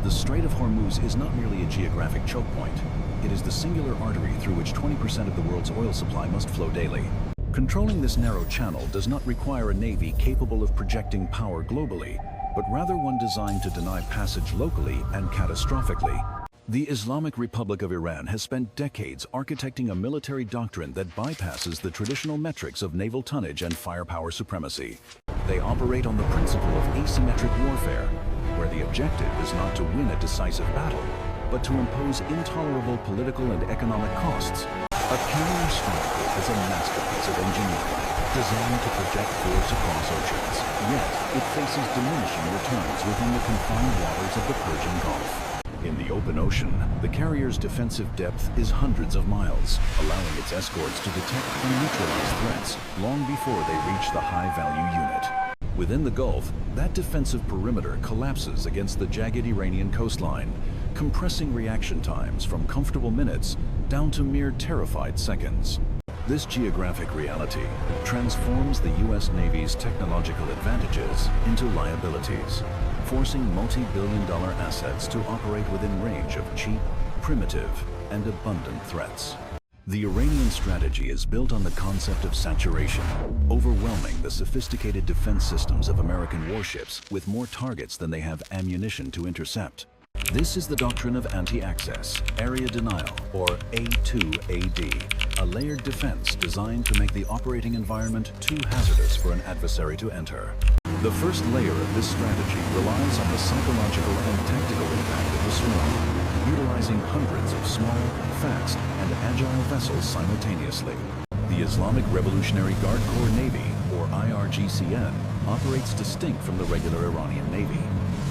The Strait of Hormuz is not merely a geographic choke point. It is the singular artery through which 20% of the world's oil supply must flow daily. Controlling this narrow channel does not require a navy capable of projecting power globally, but rather one designed to deny passage locally and catastrophically. The Islamic Republic of Iran has spent decades architecting a military doctrine that bypasses the traditional metrics of naval tonnage and firepower supremacy. They operate on the principle of asymmetric warfare, where the objective is not to win a decisive battle, but to impose intolerable political and economic costs. A carrier strike group is a masterpiece of engineering, designed to project force across oceans. Yet, it faces diminishing returns within the confined waters of the Persian Gulf. In the open ocean, the carrier's defensive depth is hundreds of miles, allowing its escorts to detect and neutralize threats long before they reach the high-value unit. Within the Gulf, that defensive perimeter collapses against the jagged Iranian coastline, compressing reaction times from comfortable minutes down to mere terrified seconds. This geographic reality transforms the U.S. Navy's technological advantages into liabilities, forcing multi-billion-dollar assets to operate within range of cheap, primitive, and abundant threats. The Iranian strategy is built on the concept of saturation, overwhelming the sophisticated defense systems of American warships with more targets than they have ammunition to intercept. This is the doctrine of anti-access, area denial, or A2AD, a layered defense designed to make the operating environment too hazardous for an adversary to enter. The first layer of this strategy relies on the psychological and tactical impact of the swarm, utilizing hundreds of small, fast, and agile vessels simultaneously. The Islamic Revolutionary Guard Corps Navy, or IRGCN, operates distinct from the regular Iranian Navy,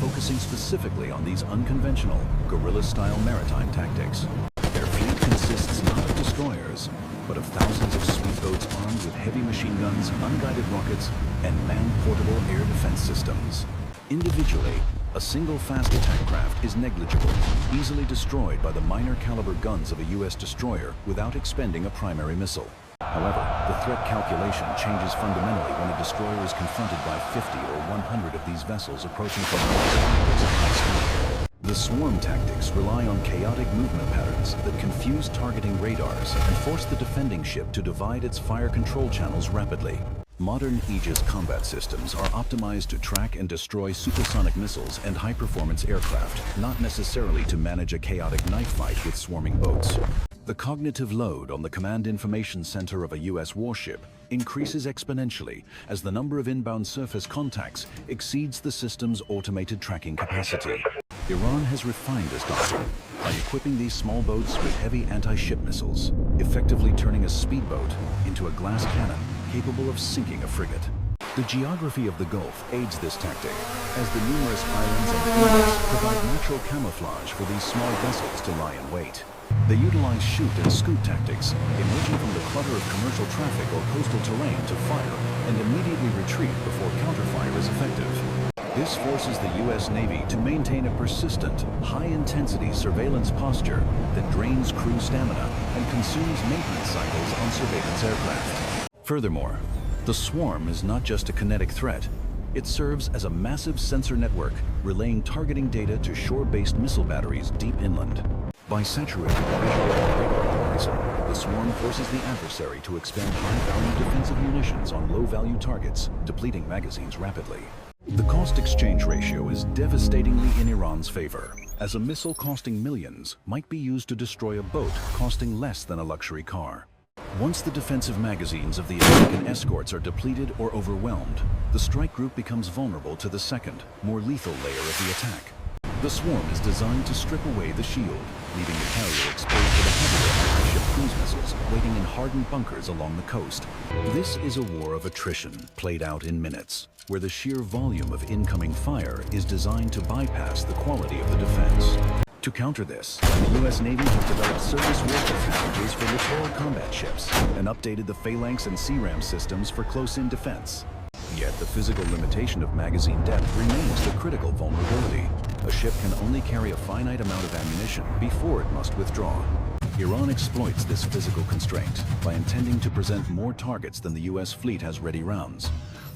focusing specifically on these unconventional, guerrilla-style maritime tactics. Their fleet consists not of destroyers, but of thousands of speedboats armed with heavy machine guns, unguided rockets, and man-portable air defense systems. Individually, a single fast attack craft is negligible, easily destroyed by the minor caliber guns of a U.S. destroyer without expending a primary missile. However, the threat calculation changes fundamentally when a destroyer is confronted by 50 or 100 of these vessels approaching from multiple at high speed. The swarm tactics rely on chaotic movement patterns that confuse targeting radars and force the defending ship to divide its fire control channels rapidly. Modern Aegis combat systems are optimized to track and destroy supersonic missiles and high-performance aircraft, not necessarily to manage a chaotic knife fight with swarming boats. The cognitive load on the command information center of a U.S. warship increases exponentially as the number of inbound surface contacts exceeds the system's automated tracking capacity. Iran has refined this doctrine by equipping these small boats with heavy anti-ship missiles, effectively turning a speedboat into a glass cannon capable of sinking a frigate. The geography of the Gulf aids this tactic, as the numerous islands and inlets provide natural camouflage for these small vessels to lie in wait. They utilize shoot and scoot tactics, emerging from the clutter of commercial traffic or coastal terrain to fire and immediately retreat before counterfire is effective. This forces the U.S. Navy to maintain a persistent, high-intensity surveillance posture that drains crew stamina and consumes maintenance cycles on surveillance aircraft. Furthermore, the swarm is not just a kinetic threat. It serves as a massive sensor network, relaying targeting data to shore-based missile batteries deep inland. By saturating the visual and radar horizon, the swarm forces the adversary to expend high-value defensive munitions on low-value targets, depleting magazines rapidly. The cost exchange ratio is devastatingly in Iran's favor, as a missile costing millions might be used to destroy a boat costing less than a luxury car. Once the defensive magazines of the American escorts are depleted or overwhelmed, the strike group becomes vulnerable to the second, more lethal layer of the attack. The swarm is designed to strip away the shield, leaving the carrier exposed to the heavier anti-ship cruise missiles waiting in hardened bunkers along the coast. This is a war of attrition played out in minutes, where the sheer volume of incoming fire is designed to bypass the quality of the defense. To counter this, the U.S. Navy has developed surface warfare packages for littoral combat ships and updated the phalanx and CRAM systems for close-in defense. Yet the physical limitation of magazine depth remains the critical vulnerability. A ship can only carry a finite amount of ammunition before it must withdraw. Iran exploits this physical constraint by intending to present more targets than the U.S. fleet has ready rounds,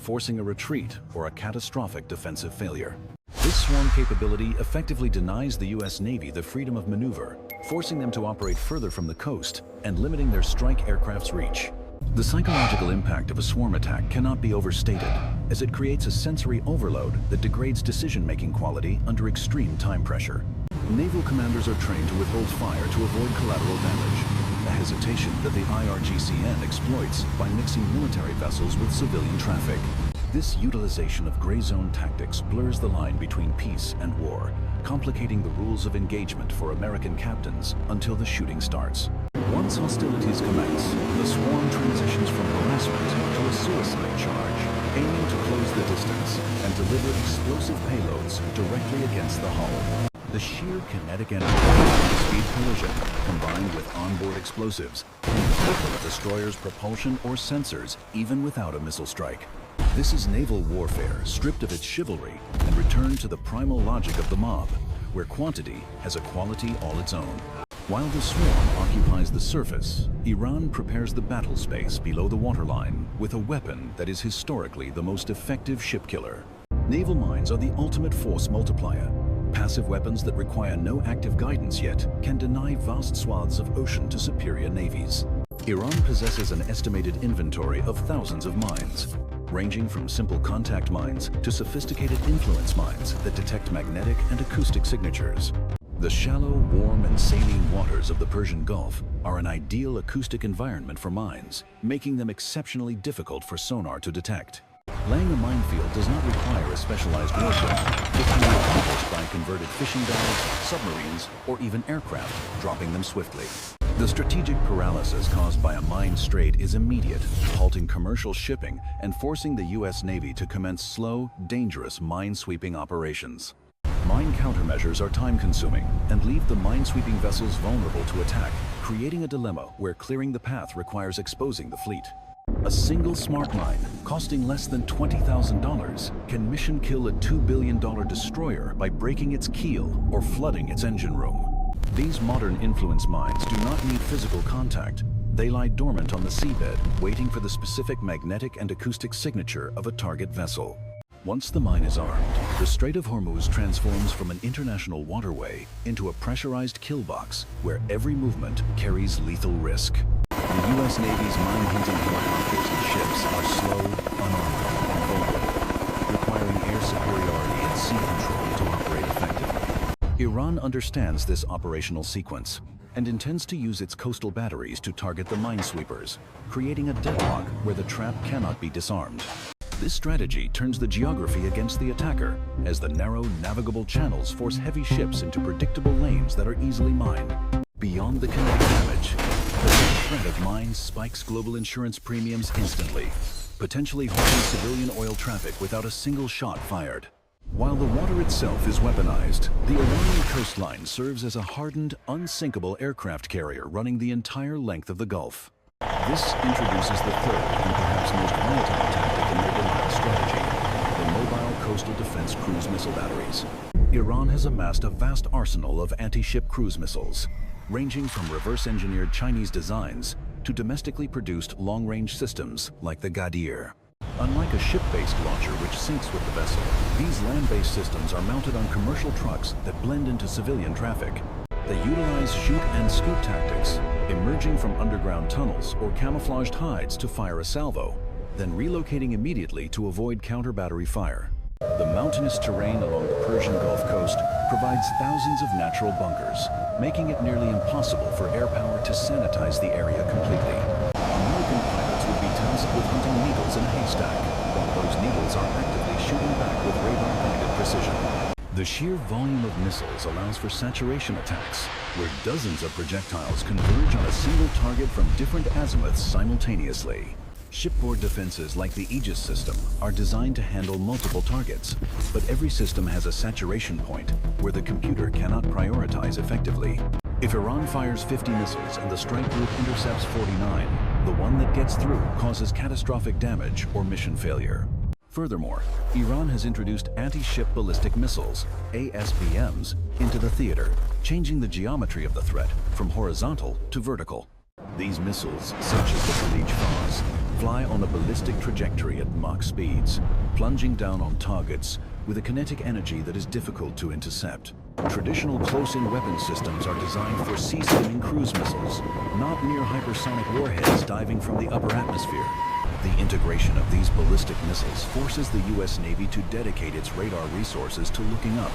forcing a retreat or a catastrophic defensive failure. This swarm capability effectively denies the U.S. Navy the freedom of maneuver, forcing them to operate further from the coast and limiting their strike aircraft's reach. The psychological impact of a swarm attack cannot be overstated, as it creates a sensory overload that degrades decision-making quality under extreme time pressure. Naval commanders are trained to withhold fire to avoid collateral damage, a hesitation that the IRGCN exploits by mixing military vessels with civilian traffic. This utilization of gray zone tactics blurs the line between peace and war, complicating the rules of engagement for American captains until the shooting starts. Once hostilities commence, the swarm transitions from harassment to a suicide charge, aiming to close the distance and deliver explosive payloads directly against the hull. The sheer kinetic energy of speed collision, combined with onboard explosives, can cripple a destroyer's propulsion or sensors even without a missile strike. This is naval warfare stripped of its chivalry and returned to the primal logic of the mob, where quantity has a quality all its own. While the swarm occupies the surface, Iran prepares the battle space below the waterline with a weapon that is historically the most effective ship killer. Naval mines are the ultimate force multiplier. Passive weapons that require no active guidance yet can deny vast swaths of ocean to superior navies. Iran possesses an estimated inventory of thousands of mines, ranging from simple contact mines to sophisticated influence mines that detect magnetic and acoustic signatures. The shallow, warm, and saline waters of the Persian Gulf are an ideal acoustic environment for mines, making them exceptionally difficult for sonar to detect. Laying a minefield does not require a specialized warship. It can be accomplished by converted fishing dives, submarines, or even aircraft, dropping them swiftly. The strategic paralysis caused by a mine strait is immediate, halting commercial shipping and forcing the U.S. Navy to commence slow, dangerous mine-sweeping operations. Mine countermeasures are time-consuming and leave the mine-sweeping vessels vulnerable to attack, creating a dilemma where clearing the path requires exposing the fleet. A single smart mine, costing less than $20,000, can mission kill a $2 billion destroyer by breaking its keel or flooding its engine room. These modern influence mines do not need physical contact. They lie dormant on the seabed, waiting for the specific magnetic and acoustic signature of a target vessel. Once the mine is armed, the Strait of Hormuz transforms from an international waterway into a pressurized kill box where every movement carries lethal risk. The U.S. Navy's mine-hunting helicopters and ships are slow, unarmed, and vulnerable, requiring air superiority and sea control to operate effectively. Iran understands this operational sequence and intends to use its coastal batteries to target the minesweepers, creating a deadlock where the trap cannot be disarmed. This strategy turns the geography against the attacker, as the narrow, navigable channels force heavy ships into predictable lanes that are easily mined. Beyond the kinetic damage, the threat of mines spikes global insurance premiums instantly, potentially halting civilian oil traffic without a single shot fired. While the water itself is weaponized, the Iranian coastline serves as a hardened, unsinkable aircraft carrier running the entire length of the Gulf. This introduces the third and perhaps most volatile tactic in their denial strategy, the mobile coastal defense cruise missile batteries. Iran has amassed a vast arsenal of anti-ship cruise missiles, ranging from reverse-engineered Chinese designs to domestically produced long-range systems like the Ghadir. Unlike a ship-based launcher which syncs with the vessel, these land-based systems are mounted on commercial trucks that blend into civilian traffic. They utilize shoot-and-scoot tactics, emerging from underground tunnels or camouflaged hides to fire a salvo, then relocating immediately to avoid counter-battery fire. The mountainous terrain along the Persian Gulf coast provides thousands of natural bunkers, making it nearly impossible for air power to sanitize the area completely. American pilots would be tasked with hunting needles in a haystack, while those needles are actively shooting back with radar-guided precision. The sheer volume of missiles allows for saturation attacks, where dozens of projectiles converge on a single target from different azimuths simultaneously. Shipboard defenses like the Aegis system are designed to handle multiple targets, but every system has a saturation point where the computer cannot prioritize effectively. If Iran fires 50 missiles and the strike group intercepts 49, the one that gets through causes catastrophic damage or mission failure. Furthermore, Iran has introduced anti-ship ballistic missiles, ASBMs, into the theater, changing the geometry of the threat from horizontal to vertical. These missiles, such as the Khalij Fars, fly on a ballistic trajectory at Mach speeds, plunging down on targets with a kinetic energy that is difficult to intercept. Traditional close-in weapon systems are designed for sea-skimming cruise missiles, not near hypersonic warheads diving from the upper atmosphere. The integration of these ballistic missiles forces the U.S. Navy to dedicate its radar resources to looking up,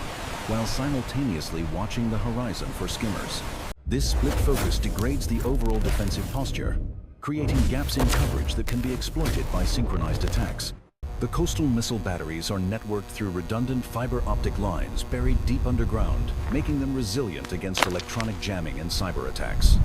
while simultaneously watching the horizon for skimmers. This split focus degrades the overall defensive posture, creating gaps in coverage that can be exploited by synchronized attacks. The coastal missile batteries are networked through redundant fiber optic lines buried deep underground, making them resilient against electronic jamming and cyber attacks.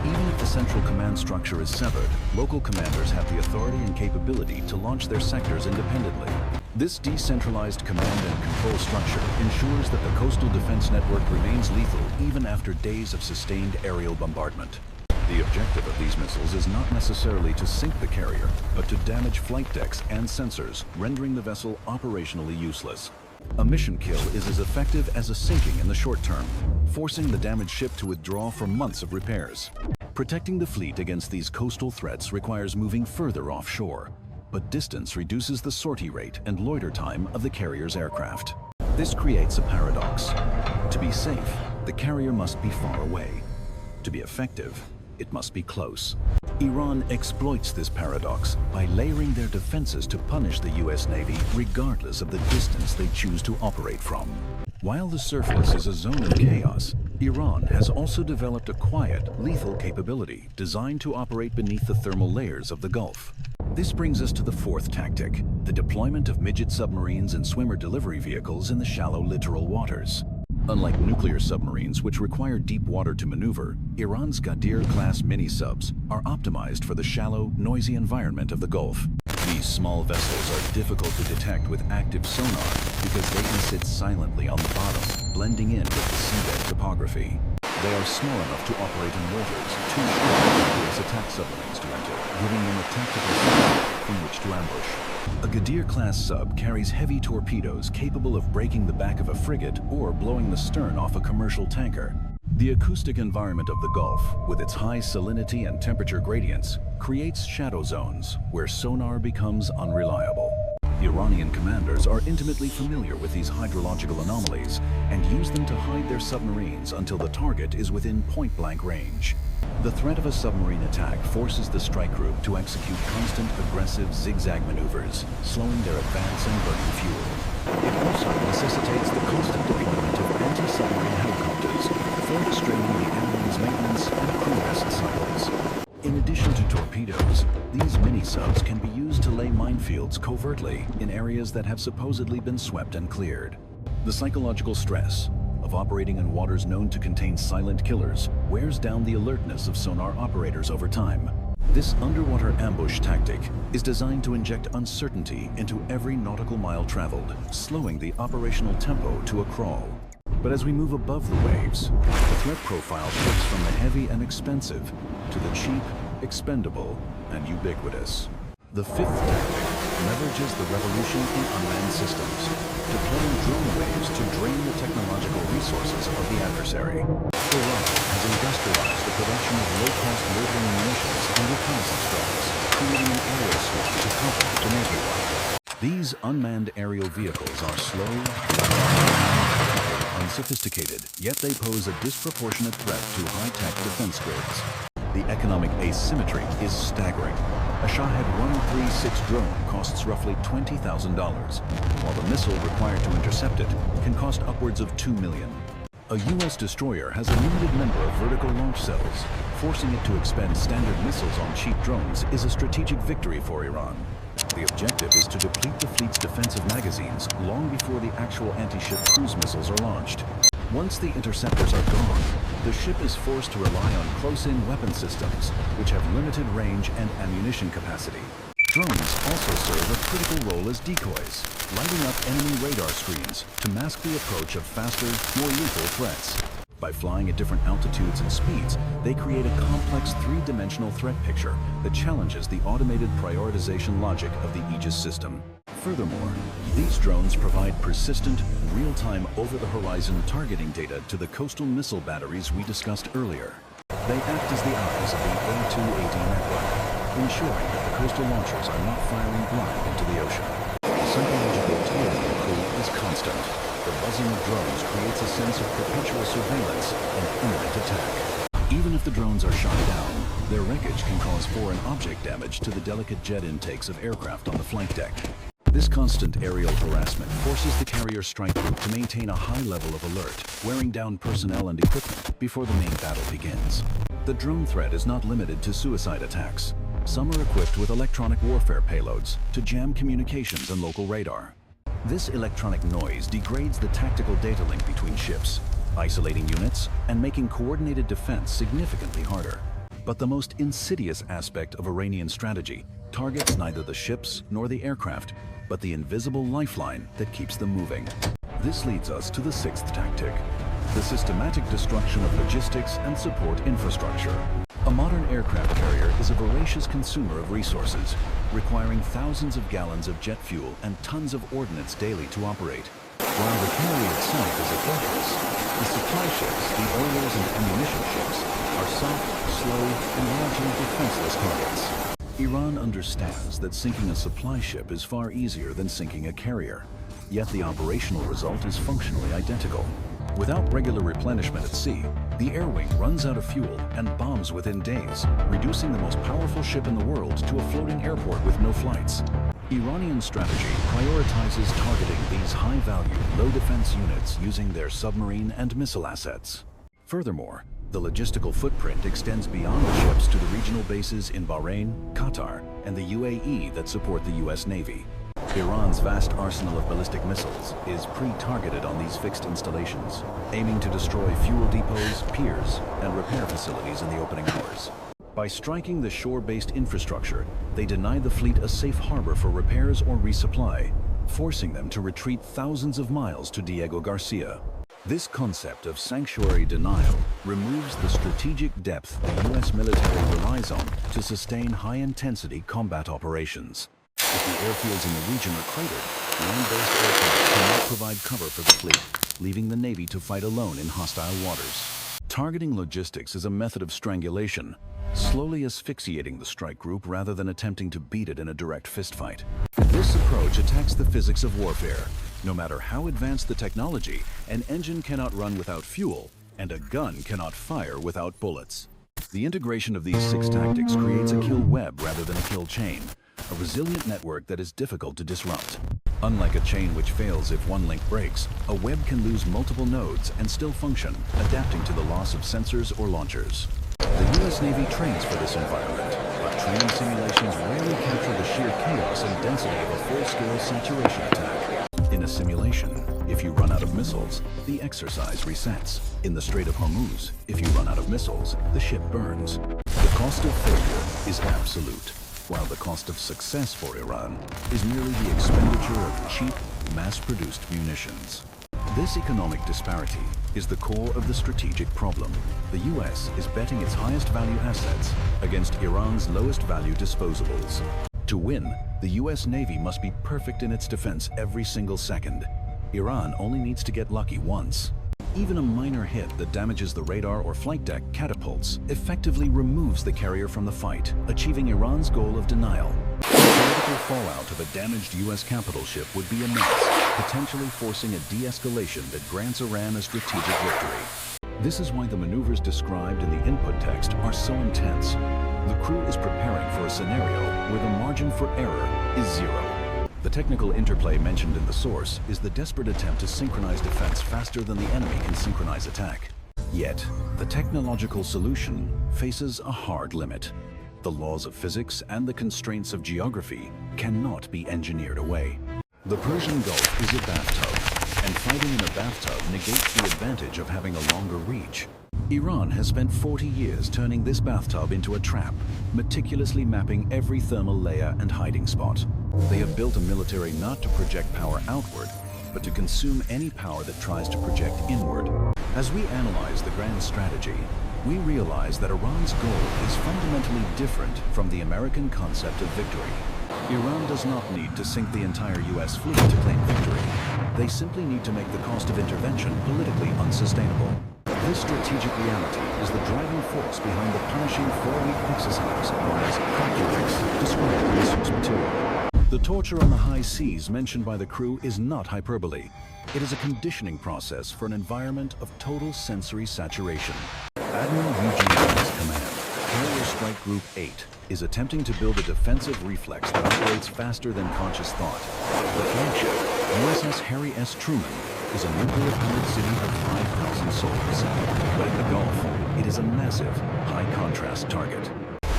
Even if the central command structure is severed, local commanders have the authority and capability to launch their sectors independently. This decentralized command and control structure ensures that the coastal defense network remains lethal even after days of sustained aerial bombardment. The objective of these missiles is not necessarily to sink the carrier, but to damage flight decks and sensors, rendering the vessel operationally useless. A mission kill is as effective as a sinking in the short term, forcing the damaged ship to withdraw for months of repairs. Protecting the fleet against these coastal threats requires moving further offshore, but distance reduces the sortie rate and loiter time of the carrier's aircraft. This creates a paradox. To be safe, the carrier must be far away. To be effective, it must be close. Iran exploits this paradox by layering their defenses to punish the U.S. Navy regardless of the distance they choose to operate from. While the surface is a zone of chaos, Iran has also developed a quiet, lethal capability designed to operate beneath the thermal layers of the Gulf. This brings us to the fourth tactic, the deployment of midget submarines and swimmer delivery vehicles in the shallow littoral waters. Unlike nuclear submarines, which require deep water to maneuver, Iran's Ghadir-class mini-subs are optimized for the shallow, noisy environment of the Gulf. These small vessels are difficult to detect with active sonar because they can sit silently on the bottom, blending in with the seabed topography. They are small enough to operate in waters too shallow for U.S. attack submarines to enter, giving them a tactical field from which to ambush. A Ghadir-class sub carries heavy torpedoes capable of breaking the back of a frigate or blowing the stern off a commercial tanker. The acoustic environment of the Gulf, with its high salinity and temperature gradients, creates shadow zones where sonar becomes unreliable. Iranian commanders are intimately familiar with these hydrological anomalies and use them to hide their submarines until the target is within point-blank range. The threat of a submarine attack forces the strike group to execute constant, aggressive zigzag maneuvers, slowing their advance and burning fuel. It also necessitates the constant deployment of anti-submarine helicopters, further straining the enemy's maintenance and crew rest cycles. In addition to torpedoes, these mini-subs can be used to lay minefields covertly in areas that have supposedly been swept and cleared. The psychological stress of operating in waters known to contain silent killers wears down the alertness of sonar operators over time. This underwater ambush tactic is designed to inject uncertainty into every nautical mile traveled, slowing the operational tempo to a crawl. But as we move above the waves, the threat profile shifts from the heavy and expensive to the cheap, expendable, and ubiquitous. The fifth tactic leverages the revolution in unmanned systems, deploying drone waves to drain the technological resources of the adversary. Iran has industrialized the production of low-cost loitering munitions and reconnaissance drones, creating an aerial swarm to complement the Navy one. These unmanned aerial vehicles are slow, unsophisticated, yet they pose a disproportionate threat to high-tech defense grids. The economic asymmetry is staggering. A Shahed 136 drone costs roughly $20,000, while the missile required to intercept it can cost upwards of $2 million. A U.S. destroyer has a limited number of vertical launch cells. Forcing it to expend standard missiles on cheap drones is a strategic victory for Iran. The objective is to deplete the fleet's defensive magazines long before the actual anti-ship cruise missiles are launched. Once the interceptors are gone, the ship is forced to rely on close-in weapon systems, which have limited range and ammunition capacity. Drones also serve a critical role as decoys, lighting up enemy radar screens to mask the approach of faster, more lethal threats. By flying at different altitudes and speeds, they create a complex three-dimensional threat picture that challenges the automated prioritization logic of the Aegis system. Furthermore, these drones provide persistent, real-time over-the-horizon targeting data to the coastal missile batteries we discussed earlier. They act as the eyes of the A2AD network, ensuring that the coastal launchers are not firing blind into the ocean. The psychological toll on the crew is constant. The buzzing of drones creates a sense of perpetual surveillance and imminent attack. Even if the drones are shot down, their wreckage can cause foreign object damage to the delicate jet intakes of aircraft on the flight deck. This constant aerial harassment forces the carrier strike group to maintain a high level of alert, wearing down personnel and equipment before the main battle begins. The drone threat is not limited to suicide attacks. Some are equipped with electronic warfare payloads to jam communications and local radar. This electronic noise degrades the tactical data link between ships, isolating units and making coordinated defense significantly harder. But the most insidious aspect of Iranian strategy targets neither the ships nor the aircraft, but the invisible lifeline that keeps them moving. This leads us to the sixth tactic, the systematic destruction of logistics and support infrastructure. A modern aircraft carrier is a voracious consumer of resources, requiring thousands of gallons of jet fuel and tons of ordnance daily to operate. While the carrier itself is a fortress, the supply ships, the oilers and ammunition ships, are soft, slow, and largely defenseless targets. Iran understands that sinking a supply ship is far easier than sinking a carrier, yet the operational result is functionally identical. Without regular replenishment at sea, the air wing runs out of fuel and bombs within days, reducing the most powerful ship in the world to a floating airport with no flights. Iranian strategy prioritizes targeting these high-value, low-defense units using their submarine and missile assets. Furthermore, the logistical footprint extends beyond the ships to the regional bases in Bahrain, Qatar, and the UAE that support the US Navy. Iran's vast arsenal of ballistic missiles is pre-targeted on these fixed installations, aiming to destroy fuel depots, piers, and repair facilities in the opening hours. By striking the shore-based infrastructure, they deny the fleet a safe harbor for repairs or resupply, forcing them to retreat thousands of miles to Diego Garcia. This concept of sanctuary denial removes the strategic depth the US military relies on to sustain high-intensity combat operations. If the airfields in the region are cratered, land-based aircraft cannot provide cover for the fleet, leaving the Navy to fight alone in hostile waters. Targeting logistics is a method of strangulation, slowly asphyxiating the strike group rather than attempting to beat it in a direct fistfight. This approach attacks the physics of warfare. No matter how advanced the technology, an engine cannot run without fuel, and a gun cannot fire without bullets. The integration of these six tactics creates a kill web rather than a kill chain, a resilient network that is difficult to disrupt. Unlike a chain which fails if one link breaks, a web can lose multiple nodes and still function, adapting to the loss of sensors or launchers. The US Navy trains for this environment, but training simulations rarely capture the sheer chaos and density of a full-scale saturation attack. In a simulation, if you run out of missiles, the exercise resets. In the Strait of Hormuz, if you run out of missiles, the ship burns. The cost of failure is absolute, while the cost of success for Iran is merely the expenditure of cheap, mass-produced munitions. This economic disparity is the core of the strategic problem. The US is betting its highest value assets against Iran's lowest value disposables. To win, the US Navy must be perfect in its defense every single second. Iran only needs to get lucky once. Even a minor hit that damages the radar or flight deck catapults effectively removes the carrier from the fight, achieving Iran's goal of denial. The political fallout of a damaged US capital ship would be immense, potentially forcing a de-escalation that grants Iran a strategic victory. This is why the maneuvers described in the input text are so intense. The crew is preparing for a scenario where the margin for error is zero. The technical interplay mentioned in the source is the desperate attempt to synchronize defense faster than the enemy can synchronize attack. Yet, the technological solution faces a hard limit. The laws of physics and the constraints of geography cannot be engineered away. The Persian Gulf is a bathtub, and fighting in a bathtub negates the advantage of having a longer reach. Iran has spent 40 years turning this bathtub into a trap, meticulously mapping every thermal layer and hiding spot. They have built a military not to project power outward, but to consume any power that tries to project inward. As we analyze the grand strategy, we realize that Iran's goal is fundamentally different from the American concept of victory. Iran does not need to sink the entire US fleet to claim victory. They simply need to make the cost of intervention politically unsustainable. This strategic reality is the driving force behind the punishing 4-week exercise known as cost-imposition, described in the source material. The torture on the high seas mentioned by the crew is not hyperbole. It is a conditioning process for an environment of total sensory saturation. Admiral Eugene's command, Carrier Strike Group 8, is attempting to build a defensive reflex that operates faster than conscious thought. The flagship, USS Harry S. Truman, is a nuclear-powered city of 5,000 souls. But in the Gulf, it is a massive, high-contrast target.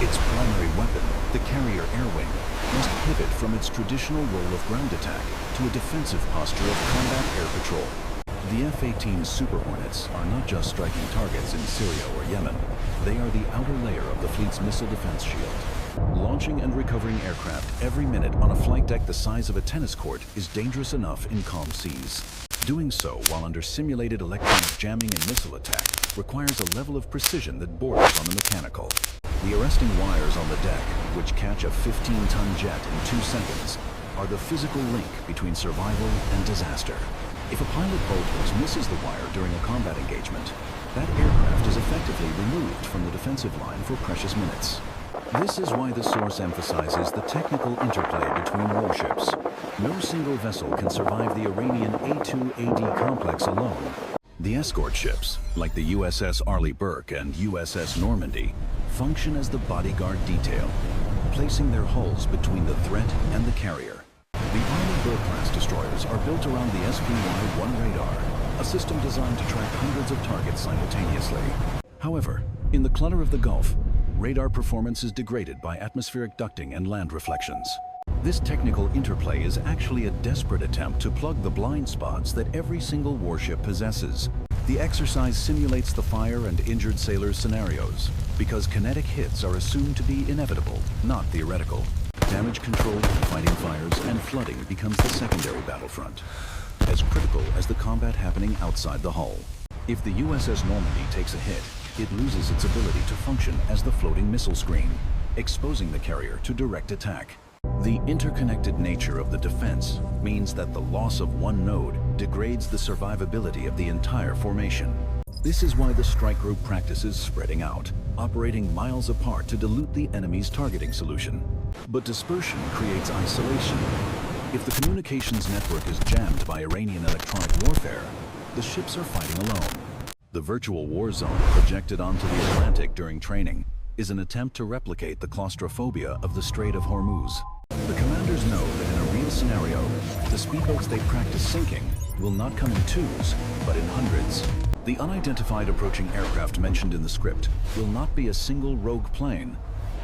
Its primary weapon, the carrier air wing, must pivot from its traditional role of ground attack to a defensive posture of combat air patrol. The F-18 Super Hornets are not just striking targets in Syria or Yemen. They are the outer layer of the fleet's missile defense shield. Launching and recovering aircraft every minute on a flight deck the size of a tennis court is dangerous enough in calm seas. Doing so while under simulated electronic jamming and missile attack requires a level of precision that borders on the mechanical. The arresting wires on the deck, which catch a 15-ton jet in 2 seconds, are the physical link between survival and disaster. If a pilot bolt misses the wire during a combat engagement, that aircraft is effectively removed from the defensive line for precious minutes. This is why the source emphasizes the technical interplay between warships. No single vessel can survive the Iranian A2AD complex alone. The escort ships, like the USS Arleigh Burke and USS Normandy, function as the bodyguard detail, placing their hulls between the threat and the carrier. The Arleigh Burke-class destroyers are built around the SPY-1 radar, a system designed to track hundreds of targets simultaneously. However, in the clutter of the Gulf, radar performance is degraded by atmospheric ducting and land reflections. This technical interplay is actually a desperate attempt to plug the blind spots that every single warship possesses. The exercise simulates the fire and injured sailors scenarios, because kinetic hits are assumed to be inevitable, not theoretical. Damage control, fighting fires, and flooding becomes the secondary battlefront, as critical as the combat happening outside the hull. If the USS Normandy takes a hit, it loses its ability to function as the floating missile screen, exposing the carrier to direct attack. The interconnected nature of the defense means that the loss of one node degrades the survivability of the entire formation. This is why the strike group practices spreading out, operating miles apart to dilute the enemy's targeting solution. But dispersion creates isolation. If the communications network is jammed by Iranian electronic warfare, the ships are fighting alone. The virtual war zone projected onto the Atlantic during training is an attempt to replicate the claustrophobia of the Strait of Hormuz. The commanders know that in a real scenario, the speedboats they practice sinking will not come in twos, but in hundreds. The unidentified approaching aircraft mentioned in the script will not be a single rogue plane,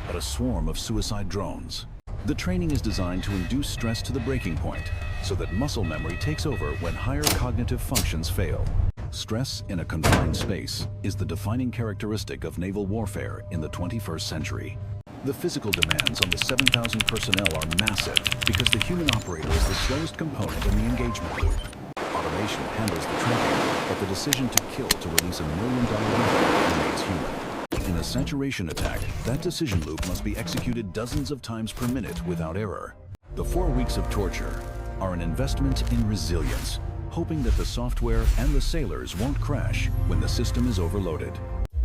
but a swarm of suicide drones. The training is designed to induce stress to the breaking point, so that muscle memory takes over when higher cognitive functions fail. Stress in a confined space is the defining characteristic of naval warfare in the 21st century. The physical demands on the 7,000 personnel are massive because the human operator is the slowest component in the engagement loop. Automation handles the tracking, but the decision to kill to release $1 million weapon remains human. In a saturation attack, that decision loop must be executed dozens of times per minute without error. The 4 weeks of torture are an investment in resilience, hoping that the software and the sailors won't crash when the system is overloaded.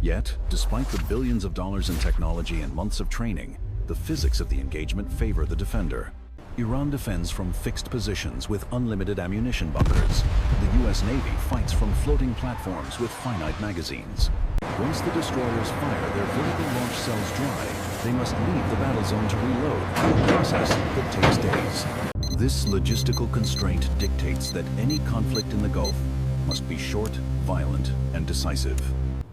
Yet, despite the billions of dollars in technology and months of training, the physics of the engagement favor the defender. Iran defends from fixed positions with unlimited ammunition bunkers. The US Navy fights from floating platforms with finite magazines. Once the destroyers fire their vertical launch cells dry, they must leave the battle zone to reload, a process that takes days. This logistical constraint dictates that any conflict in the Gulf must be short, violent, and decisive.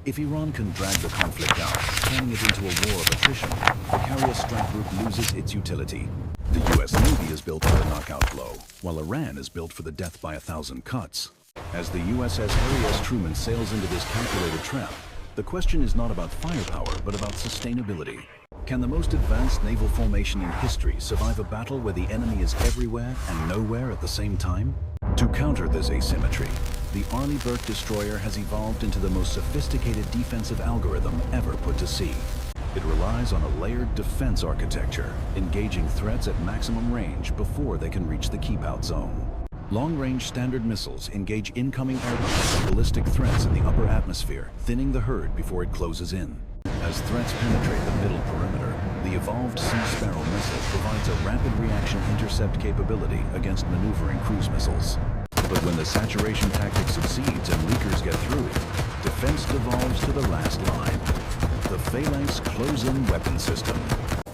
If Iran can drag the conflict out, turning it into a war of attrition, the carrier strike group loses its utility. The US Navy is built for the knockout blow, while Iran is built for the death by 1,000 cuts. As the USS Harry S. Truman sails into this calculated trap, the question is not about firepower, but about sustainability. Can the most advanced naval formation in history survive a battle where the enemy is everywhere and nowhere at the same time? To counter this asymmetry, the Arleigh Burke destroyer has evolved into the most sophisticated defensive algorithm ever put to sea. It relies on a layered defense architecture, engaging threats at maximum range before they can reach the keep-out zone. Long-range Standard missiles engage incoming aircraft and ballistic threats in the upper atmosphere, thinning the herd before it closes in. As threats penetrate the middle perimeter, the evolved Sea Sparrow missile provides a rapid reaction intercept capability against maneuvering cruise missiles. But when the saturation tactic succeeds and leakers get through, defense devolves to the last line. The Phalanx Close-In Weapon System.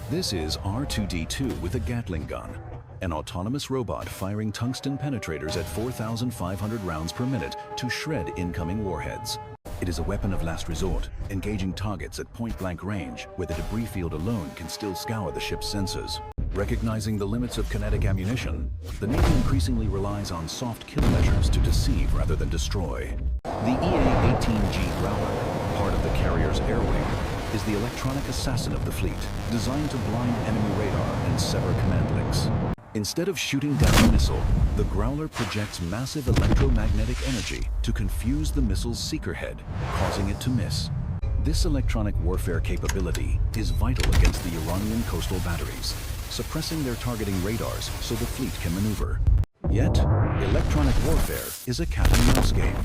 This is R2-D2 with a Gatling gun, an autonomous robot firing tungsten penetrators at 4,500 rounds per minute to shred incoming warheads. It is a weapon of last resort, engaging targets at point-blank range where the debris field alone can still scour the ship's sensors. Recognizing the limits of kinetic ammunition, the Navy increasingly relies on soft kill measures to deceive rather than destroy. The EA-18G Growler, part of the carrier's air wing, is the electronic assassin of the fleet, designed to blind enemy radar and sever command links. Instead of shooting down a missile, the Growler projects massive electromagnetic energy to confuse the missile's seeker head, causing it to miss. This electronic warfare capability is vital against the Iranian coastal batteries, suppressing their targeting radars so the fleet can maneuver. Yet, electronic warfare is a cat-and-mouse game.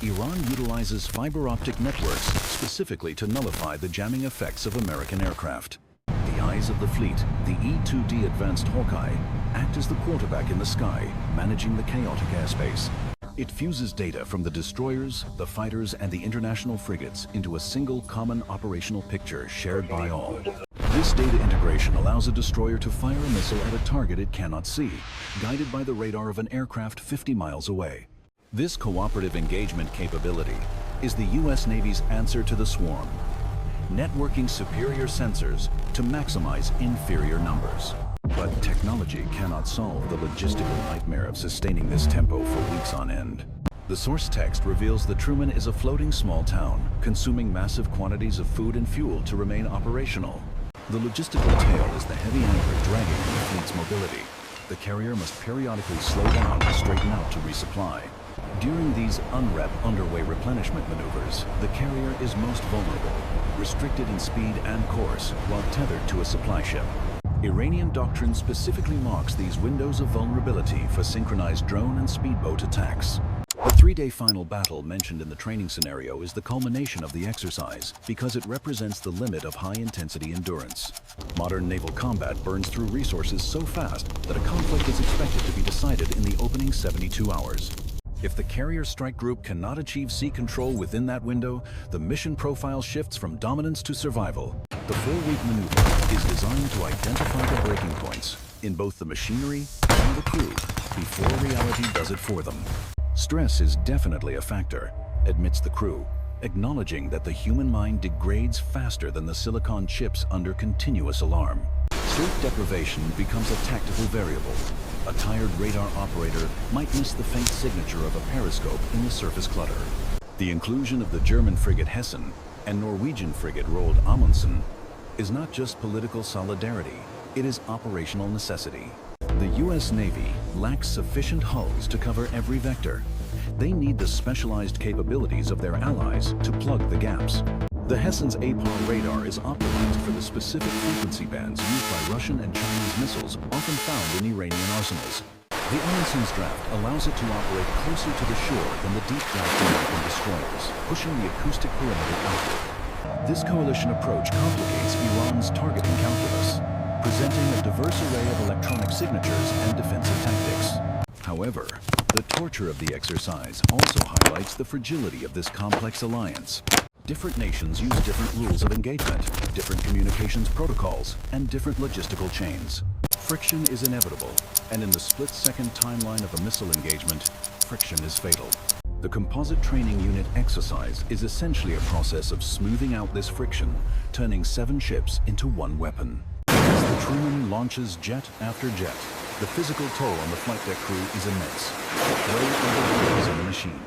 Iran utilizes fiber optic networks specifically to nullify the jamming effects of American aircraft. The eyes of the fleet, the E-2D Advanced Hawkeye, act as the quarterback in the sky, managing the chaotic airspace. It fuses data from the destroyers, the fighters, and the international frigates into a single common operational picture shared by all. This data integration allows a destroyer to fire a missile at a target it cannot see, guided by the radar of an aircraft 50 miles away. This cooperative engagement capability is the U.S. Navy's answer to the swarm, networking superior sensors to maximize inferior numbers. But technology cannot solve the logistical nightmare of sustaining this tempo for weeks on end. The source text reveals that Truman is a floating small town, consuming massive quantities of food and fuel to remain operational. The logistical tail is the heavy anchor dragging on the fleet's mobility. The carrier must periodically slow down and straighten out to resupply. During these unrep underway replenishment maneuvers, the carrier is most vulnerable, restricted in speed and course while tethered to a supply ship. Iranian doctrine specifically marks these windows of vulnerability for synchronized drone and speedboat attacks. The three-day final battle mentioned in the training scenario is the culmination of the exercise because it represents the limit of high-intensity endurance. Modern naval combat burns through resources so fast that a conflict is expected to be decided in the opening 72 hours. If the carrier strike group cannot achieve sea control within that window, the mission profile shifts from dominance to survival. The 4-week maneuver is designed to identify the breaking points in both the machinery and the crew before reality does it for them. Stress is definitely a factor, admits the crew, acknowledging that the human mind degrades faster than the silicon chips under continuous alarm. Sleep deprivation becomes a tactical variable. A tired radar operator might miss the faint signature of a periscope in the surface clutter. The inclusion of the German frigate Hessen and Norwegian frigate Roald Amundsen is not just political solidarity, it is operational necessity. The U.S. Navy lacks sufficient hulls to cover every vector. They need the specialized capabilities of their allies to plug the gaps. The Hessen's APOR radar is optimized for the specific frequency bands used by Russian and Chinese missiles often found in Iranian arsenals. The Amundsen's draft allows it to operate closer to the shore than the deep draft American destroyers, pushing the acoustic perimeter outward. This coalition approach complicates Iran's targeting calculus, presenting a diverse array of electronic signatures and defensive tactics. However, the torture of the exercise also highlights the fragility of this complex alliance. Different nations use different rules of engagement, different communications protocols, and different logistical chains. Friction is inevitable, and in the split-second timeline of a missile engagement, friction is fatal. The Composite Training Unit exercise is essentially a process of smoothing out this friction, turning 7 ships into one weapon. As the Truman launches jet after jet, the physical toll on the flight deck crew is immense. Way overwhelms in the machine.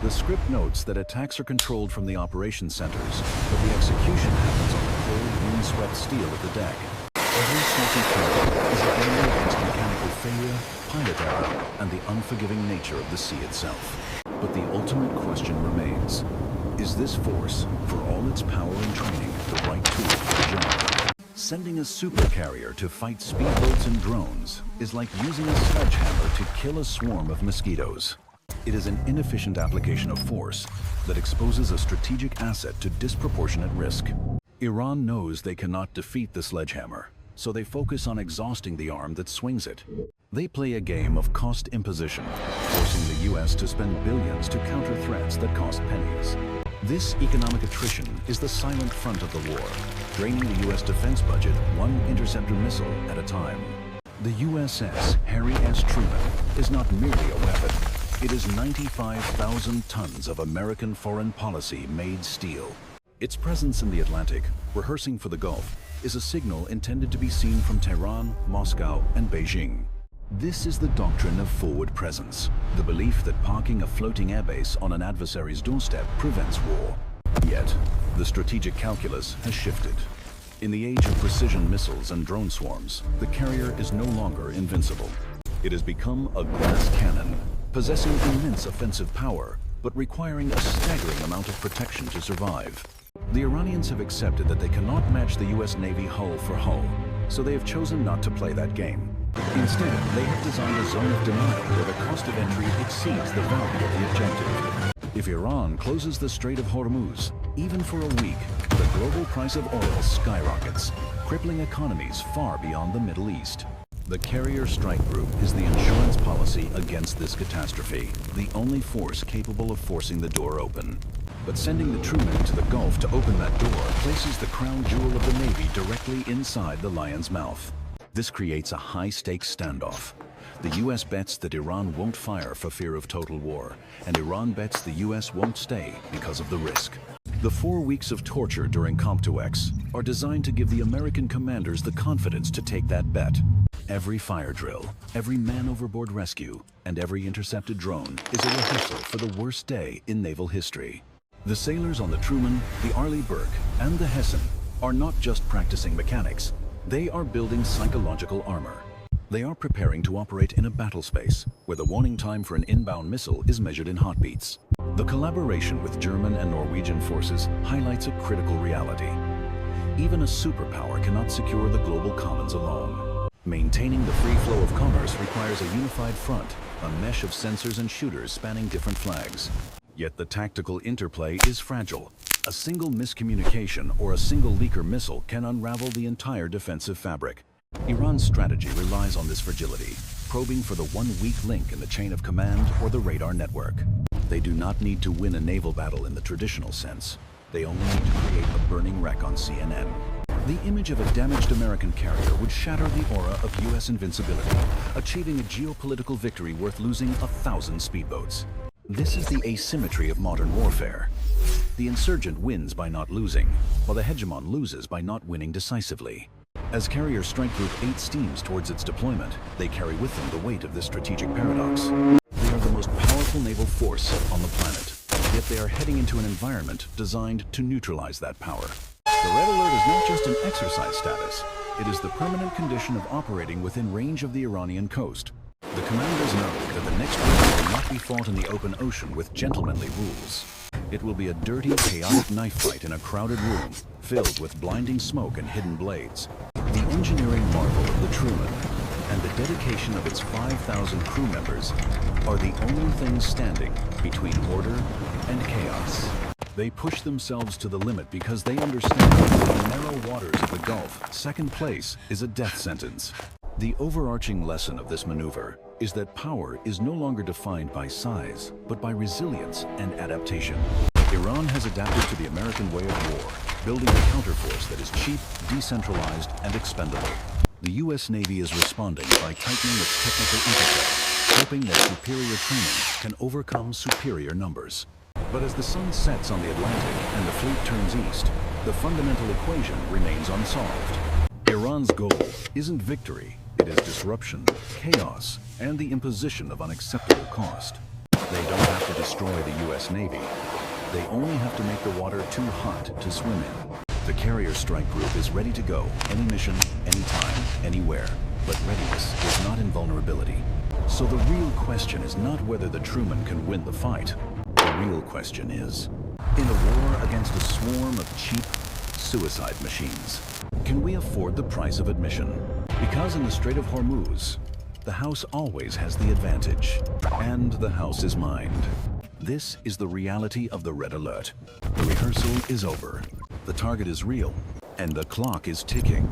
The script notes that attacks are controlled from the operations centers, but the execution happens on the cold, wind-swept steel of the deck. Every snappy failure is a game against mechanical failure, pilot error, and the unforgiving nature of the sea itself. But the ultimate question remains, is this force, for all its power and training, the right tool for the job? Sending a supercarrier to fight speedboats and drones is like using a sledgehammer to kill a swarm of mosquitoes. It is an inefficient application of force that exposes a strategic asset to disproportionate risk. Iran knows they cannot defeat the sledgehammer, so they focus on exhausting the arm that swings it. They play a game of cost imposition, forcing the US to spend billions to counter threats that cost pennies. This economic attrition is the silent front of the war, draining the US defense budget one interceptor missile at a time. The USS Harry S. Truman is not merely a weapon. It is 95,000 tons of American foreign policy-made steel. Its presence in the Atlantic, rehearsing for the Gulf, is a signal intended to be seen from Tehran, Moscow, and Beijing. This is the doctrine of forward presence, the belief that parking a floating airbase on an adversary's doorstep prevents war. Yet, the strategic calculus has shifted. In the age of precision missiles and drone swarms, the carrier is no longer invincible. It has become a glass cannon, possessing immense offensive power, but requiring a staggering amount of protection to survive. The Iranians have accepted that they cannot match the US Navy hull for hull, so they have chosen not to play that game. Instead, they have designed a zone of denial where the cost of entry exceeds the value of the objective. If Iran closes the Strait of Hormuz, even for a week, the global price of oil skyrockets, crippling economies far beyond the Middle East. The Carrier Strike Group is the insurance policy against this catastrophe, the only force capable of forcing the door open. But sending the Truman to the Gulf to open that door places the crown jewel of the Navy directly inside the lion's mouth. This creates a high-stakes standoff. The US bets that Iran won't fire for fear of total war, and Iran bets the US won't stay because of the risk. The 4 weeks of torture during COMPTOX are designed to give the American commanders the confidence to take that bet. Every fire drill, every man-overboard rescue, and every intercepted drone is a rehearsal for the worst day in naval history. The sailors on the Truman, the Arleigh Burke, and the Hessen are not just practicing mechanics. They are building psychological armor. They are preparing to operate in a battle space, where the warning time for an inbound missile is measured in heartbeats. The collaboration with German and Norwegian forces highlights a critical reality. Even a superpower cannot secure the global commons alone. Maintaining the free flow of commerce requires a unified front, a mesh of sensors and shooters spanning different flags. Yet the tactical interplay is fragile. A single miscommunication or a single leaker missile can unravel the entire defensive fabric. Iran's strategy relies on this fragility, probing for the one weak link in the chain of command or the radar network. They do not need to win a naval battle in the traditional sense. They only need to create a burning wreck on CNN. The image of a damaged American carrier would shatter the aura of US invincibility, achieving a geopolitical victory worth losing 1,000 speedboats. This is the asymmetry of modern warfare. The insurgent wins by not losing, while the hegemon loses by not winning decisively. As Carrier Strike Group 8 steams towards its deployment, they carry with them the weight of this strategic paradox. They are the most powerful naval force on the planet, yet they are heading into an environment designed to neutralize that power. The Red Alert is not just an exercise status, it is the permanent condition of operating within range of the Iranian coast. The commanders know that the next war will not be fought in the open ocean with gentlemanly rules. It will be a dirty, chaotic knife fight in a crowded room, filled with blinding smoke and hidden blades. The engineering marvel of the Truman and the dedication of its 5,000 crew members are the only things standing between order and chaos. They push themselves to the limit because they understand that in the narrow waters of the Gulf, second place is a death sentence. The overarching lesson of this maneuver is that power is no longer defined by size, but by resilience and adaptation. Iran has adapted to the American way of war, building a counterforce that is cheap, decentralized, and expendable. The US Navy is responding by tightening its technical interface, hoping that superior training can overcome superior numbers. But as the sun sets on the Atlantic and the fleet turns east, the fundamental equation remains unsolved. Iran's goal isn't victory, it is disruption, chaos, and the imposition of unacceptable cost. They don't have to destroy the US Navy. They only have to make the water too hot to swim in. The Carrier Strike Group is ready to go, any mission, anytime, anywhere. But readiness is not invulnerability. So the real question is not whether the Truman can win the fight. The real question is, in a war against a swarm of cheap, suicide machines. Can we afford the price of admission? Because in the Strait of Hormuz, the house always has the advantage, and the house is mined. This is the reality of the red alert. The rehearsal is over. The target is real, and the clock is ticking.